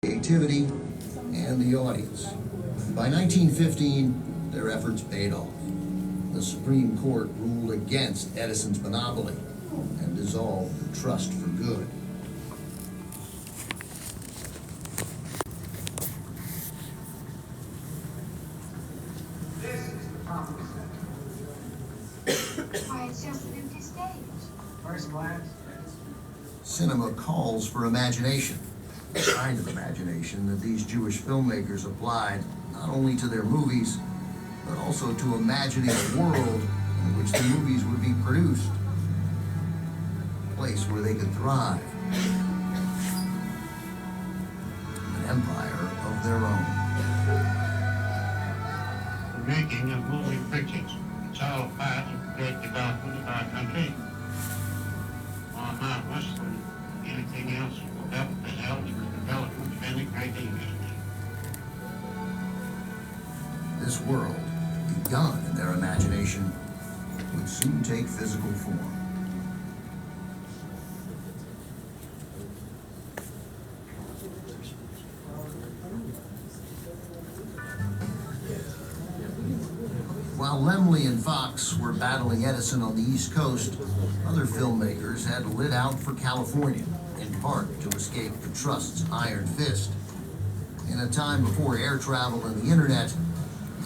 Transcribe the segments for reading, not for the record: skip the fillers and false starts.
creativity, and the audience. By 1915, their efforts paid off. The Supreme Court ruled against Edison's monopoly and dissolved the trust for good. This is the property center. Why, it's just an empty stage. First class. Cinema calls for imagination, the kind of imagination that these Jewish filmmakers applied not only to their movies, but also to imagining a world in which the movies would be produced, a place where they could thrive, an empire of their own. The making of moving pictures. It's all part of the great development of our country. More marvelous than anything else will ever be held in the development of any great industry. This world, begun in their imagination, would soon take physical form. While Laemmle and Fox were battling Edison on the East Coast, other filmmakers had lit out for California, in part to escape the trust's iron fist. In a time before air travel and the internet,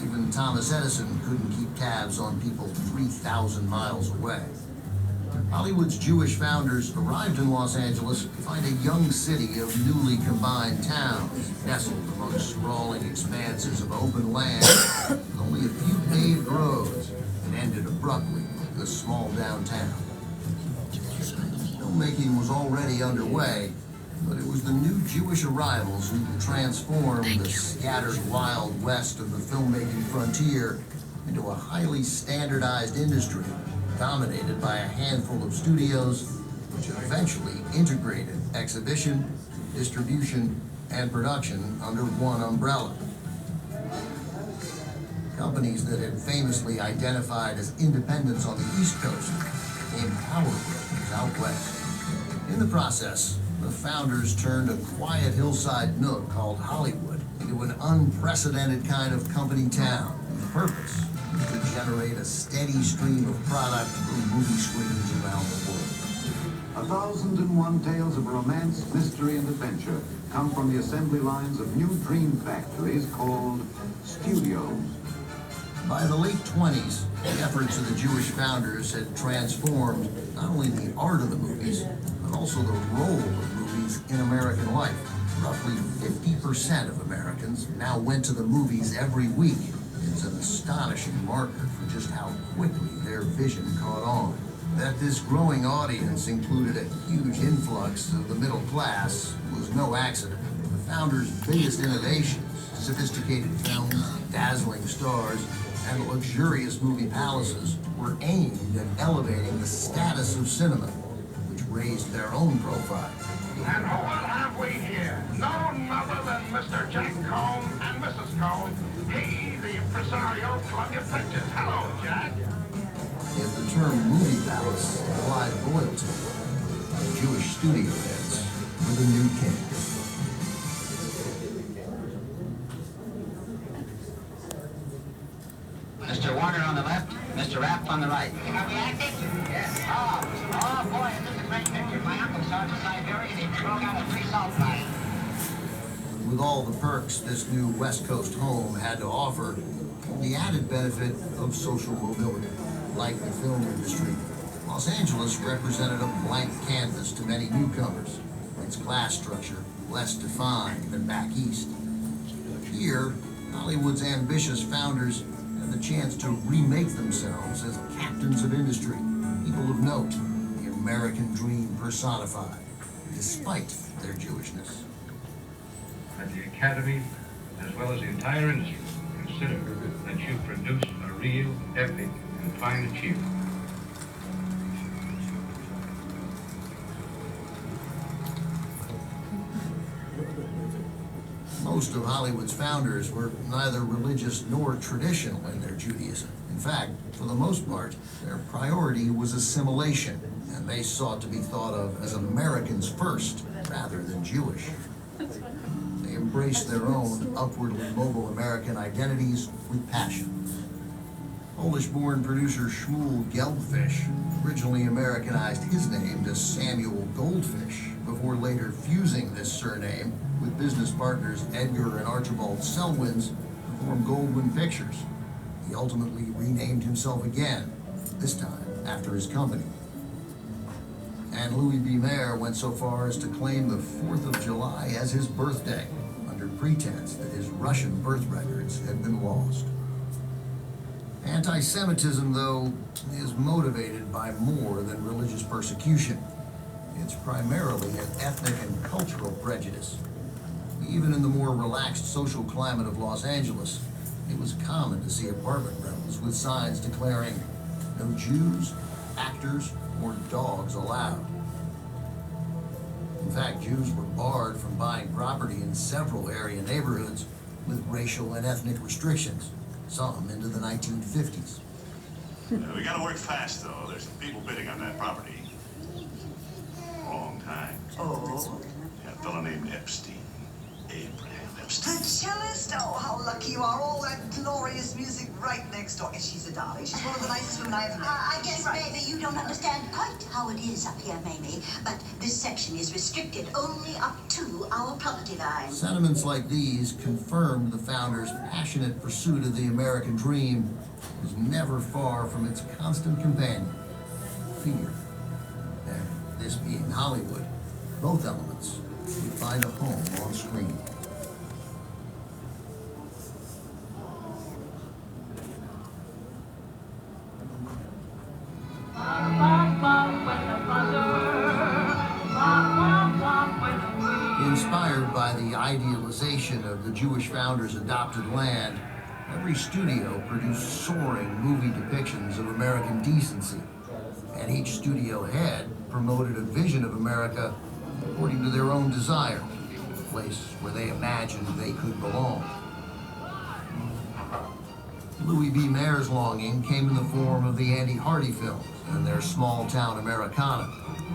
even Thomas Edison couldn't keep tabs on people 3,000 miles away. Hollywood's Jewish founders arrived in Los Angeles to find a young city of newly combined towns, nestled among sprawling expanses of open land, with only a few paved roads, and ended abruptly with a small downtown. Filmmaking was already underway, but it was the new Jewish arrivals who transformed the scattered Wild West of the filmmaking frontier into a highly standardized industry dominated by a handful of studios, which eventually integrated exhibition, distribution, and production under one umbrella. Companies that had famously identified as independents on the East Coast became power brokers out west. In the process, the founders turned a quiet hillside nook called Hollywood into an unprecedented kind of company town. The purpose was to generate a steady stream of product through movie screens around the world. 1,001 tales of romance, mystery, and adventure come from the assembly lines of new dream factories called studios. By the late 20s, the efforts of the Jewish founders had transformed not only the art of the movies, but also the role of movies in American life. Roughly 50% of Americans now went to the movies every week. It's an astonishing marker for just how quickly their vision caught on. That this growing audience included a huge influx of the middle class was no accident. The founders' biggest innovations, sophisticated films, dazzling stars, and luxurious movie palaces, were aimed at elevating the status of cinema, which raised their own profile. And what have we here? None other than Mr. Jack Cone and Mrs. Cone. He, the impresario, Columbia Pictures. Hello, Jack. If the term movie palace implied royalty, the Jewish studio heads were the new kings. Mr. Warner on the left, Mr. Rapp on the right. Are we acting? Yes. Oh boy, is this a great picture. My uncle saw it in Siberia and he broke out a free salt mine. With all the perks this new West Coast home had to offer, the added benefit of social mobility. Like the film industry, Los Angeles represented a blank canvas to many newcomers, its class structure less defined than back east. Here, Hollywood's ambitious founders had the chance to remake themselves as captains of industry, people of note, the American dream personified, despite their Jewishness. That the Academy, as well as the entire industry, consider that you produced a real, epic, and fine achievement. Most of Hollywood's founders were neither religious nor traditional in their Judaism. In fact, for the most part, their priority was assimilation, and they sought to be thought of as Americans first rather than Jewish. They embraced their own upwardly mobile American identities with passion. Polish-born producer Shmuel Gelbfish originally Americanized his name to Samuel Goldfish before later fusing this surname with business partners Edgar and Archibald Selwyn's to form Goldwyn Pictures. He ultimately renamed himself again, this time after his company. And Louis B. Mayer went so far as to claim the 4th of July as his birthday, under pretense that his Russian birth records had been lost. Anti-Semitism, though, is motivated by more than religious persecution. It's primarily an ethnic and cultural prejudice. Even in the more relaxed social climate of Los Angeles, it was common to see apartment rentals with signs declaring, "No Jews, actors, or dogs allowed." In fact, Jews were barred from buying property in several area neighborhoods with racial and ethnic restrictions, some into the 1950s. We gotta work fast, though. There's people bidding on that property. Long time. Oh, Yeah, a fellow named Epstein. Abraham Epstein. the cellist? Oh, how lucky you are. All that glorious music right next door. And she's a darling. She's one of the nicest women I ever met. I guess, She's right. maybe you don't understand quite how it is up here, Mamie. But this section is restricted only up to our property line. Sentiments like these confirmed the founders' passionate pursuit of the American dream was never far from its constant companion, fear. And this being Hollywood, both elements would find a home on screen. Inspired by the idealization of the Jewish founders' adopted land, every studio produced soaring movie depictions of American decency, and each studio head promoted a vision of America according to their own desire, a place where they imagined they could belong. Louis B. Mayer's longing came in the form of the Andy Hardy films and their small-town Americana,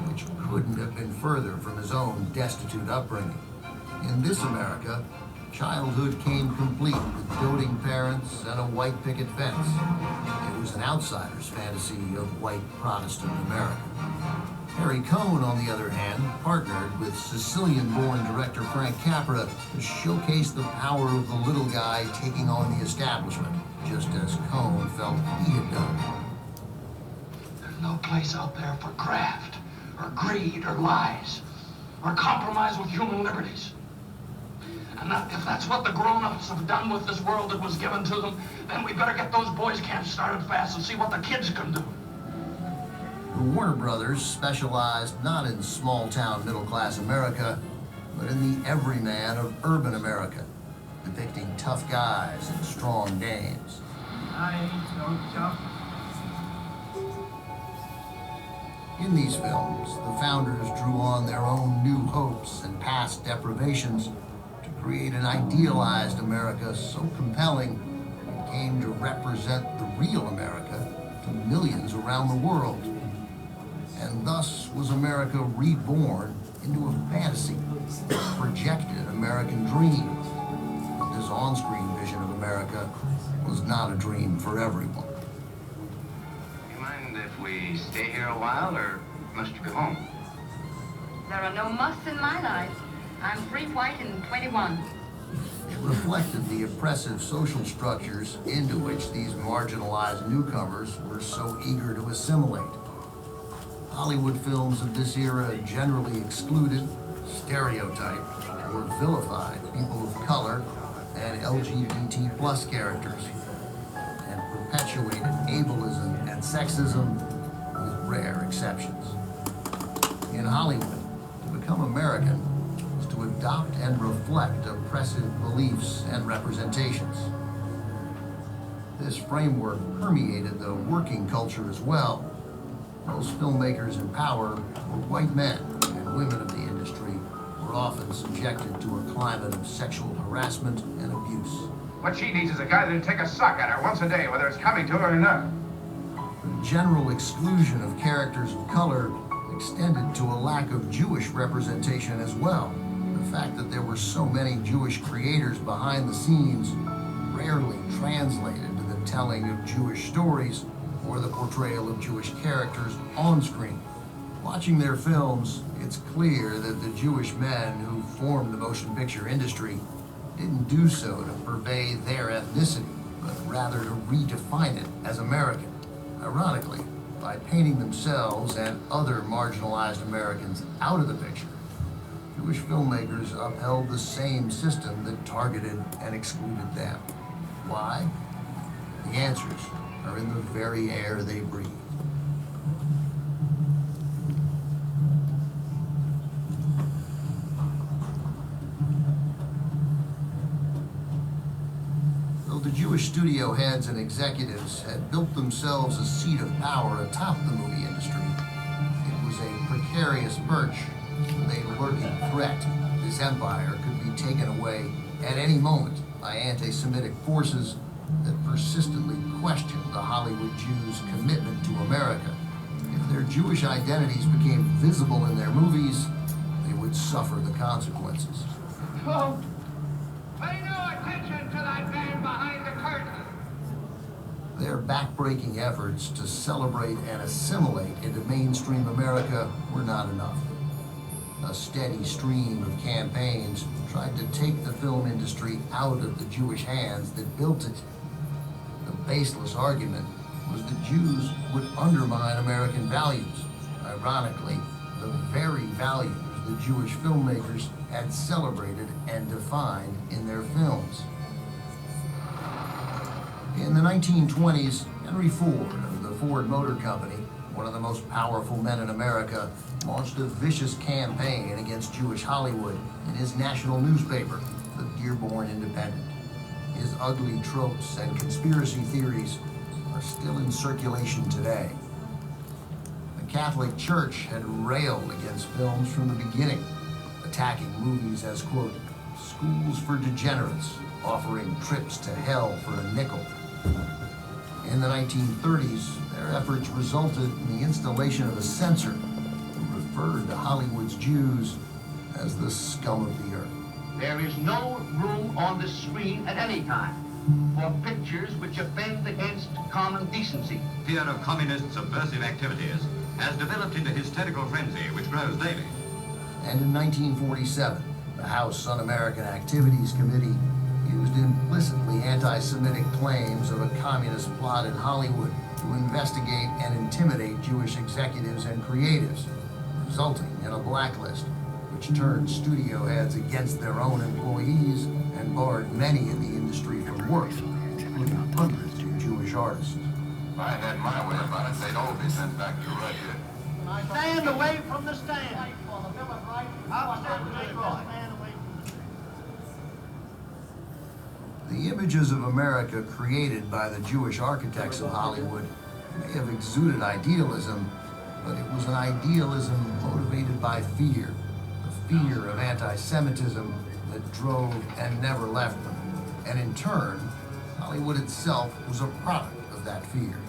which couldn't have been further from his own destitute upbringing. In this America, childhood came complete with doting parents and a white picket fence. It was an outsider's fantasy of white Protestant America. Harry Cohn, on the other hand, partnered with Sicilian-born director Frank Capra to showcase the power of the little guy taking on the establishment, just as Cohn felt he had done. There's no place out there for graft, or greed, or lies, or compromise with human liberties. And if that's what the grown-ups have done with this world that was given to them, then we better get those boys' camps started fast and see what the kids can do. The Warner Brothers specialized not in small-town middle-class America, but in the everyman of urban America, depicting tough guys and strong dames. I ain't so tough. In these films, the founders drew on their own new hopes and past deprivations to create an idealized America so compelling it came to represent the real America to millions around the world. And thus was America reborn into a fantasy, a projected American dream. But this on-screen vision of America was not a dream for everyone. You mind if we stay here a while, or must you go home? There are no musts in my life. I'm free, white, and 21. It reflected the oppressive social structures into which these marginalized newcomers were so eager to assimilate. Hollywood films of this era generally excluded, stereotyped, or vilified people of color and LGBT plus characters, and perpetuated ableism and sexism with rare exceptions. In Hollywood, to become American is to adopt and reflect oppressive beliefs and representations. This framework permeated the working culture as well. Most filmmakers in power were white men, and women of the industry were often subjected to a climate of sexual harassment and abuse. What she needs is a guy that'll take a suck at her once a day, whether it's coming to her or not. The general exclusion of characters of color extended to a lack of Jewish representation as well, The fact that there were so many Jewish creators behind the scenes rarely translated to the telling of Jewish stories or the portrayal of Jewish characters on screen. Watching their films, it's clear that the Jewish men who formed the motion picture industry didn't do so to purvey their ethnicity, but rather to redefine it as American. Ironically, by painting themselves and other marginalized Americans out of the picture, Jewish filmmakers upheld the same system that targeted and excluded them. Why? The answers are in the very air they breathe. Though the Jewish studio heads and executives had built themselves a seat of power atop the movie industry, it was a precarious perch with a lurking threat. This empire could be taken away at any moment by anti-Semitic forces that persistently questioned the Hollywood Jews' commitment to America. If their Jewish identities became visible in their movies, they would suffer the consequences. Oh, pay no attention to that man behind the curtain. Their backbreaking efforts to celebrate and assimilate into mainstream America were not enough. A steady stream of campaigns tried to take the film industry out of the Jewish hands that built it. The baseless argument was the Jews would undermine American values. Ironically, the very values the Jewish filmmakers had celebrated and defined in their films. In the 1920s, Henry Ford of the Ford Motor Company, one of the most powerful men in America, launched a vicious campaign against Jewish Hollywood in his national newspaper, the Dearborn Independent. His ugly tropes and conspiracy theories are still in circulation today. The Catholic Church had railed against films from the beginning, attacking movies as, quote, schools for degenerates, offering trips to hell for a nickel. In the 1930s, their efforts resulted in the installation of a censor who referred to Hollywood's Jews as the scum of the earth. There is no room on the screen at any time for pictures which offend against common decency. Fear of communists' subversive activities has developed into hysterical frenzy which grows daily. And in 1947, the House Un-American Activities Committee used implicitly anti-Semitic claims of a communist plot in Hollywood to investigate and intimidate Jewish executives and creatives, resulting in a blacklist which turned studio heads against their own employees and barred many in the industry from work, including hundreds of Jewish artists. If I had my way about it, they'd all be sent back to Russia. Stand away from the stand. I'll stand away from The images of America created by the Jewish architects of Hollywood may have exuded idealism, but it was an idealism motivated by fear, the fear of anti-Semitism that drove and never left them. And in turn, Hollywood itself was a product of that fear.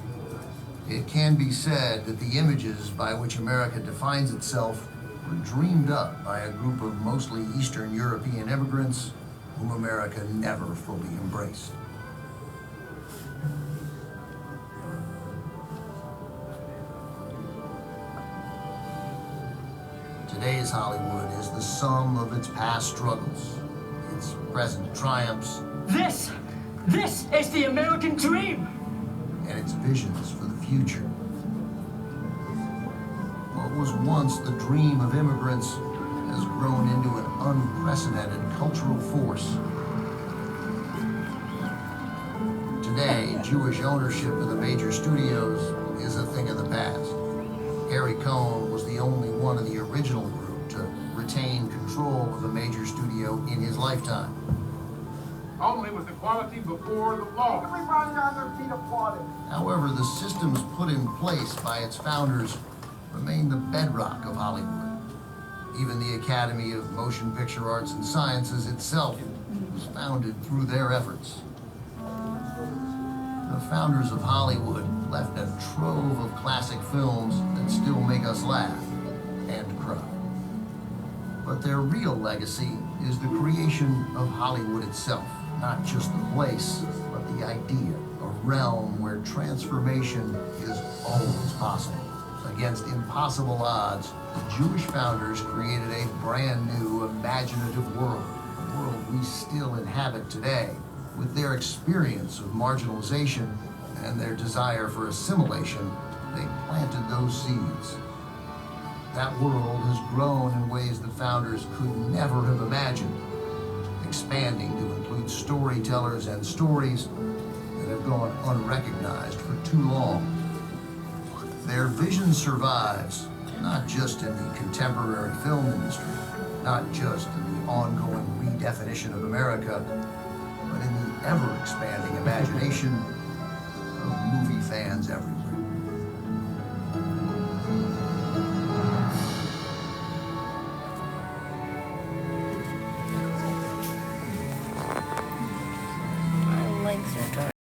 It can be said that the images by which America defines itself were dreamed up by a group of mostly Eastern European immigrants whom America never fully embraced. Today's Hollywood is the sum of its past struggles, its present triumphs. This is the American dream! And its visions for the future. What was once the dream of immigrants has grown into an unprecedented cultural force. Today, Jewish ownership of the major studios is a thing of the past. Harry Cohn was the only one of the original group to retain control of a major studio in his lifetime. Only with equality before the law. Everybody on their feet applauded. However, the systems put in place by its founders remain the bedrock of Hollywood. Even the Academy of Motion Picture Arts and Sciences itself was founded through their efforts. The founders of Hollywood left a trove of classic films that still make us laugh and cry. But their real legacy is the creation of Hollywood itself. Not just the place, but the idea. A realm where transformation is always possible. Against impossible odds, the Jewish founders created a brand new imaginative world. A world we still inhabit today. With their experience of marginalization and their desire for assimilation, they planted those seeds. That world has grown in ways the founders could never have imagined, expanding to include storytellers and stories that have gone unrecognized for too long. Their vision survives, not just in the contemporary film industry, not just in the ongoing redefinition of America, but in the ever-expanding imagination of movie fans everywhere. My legs are dry.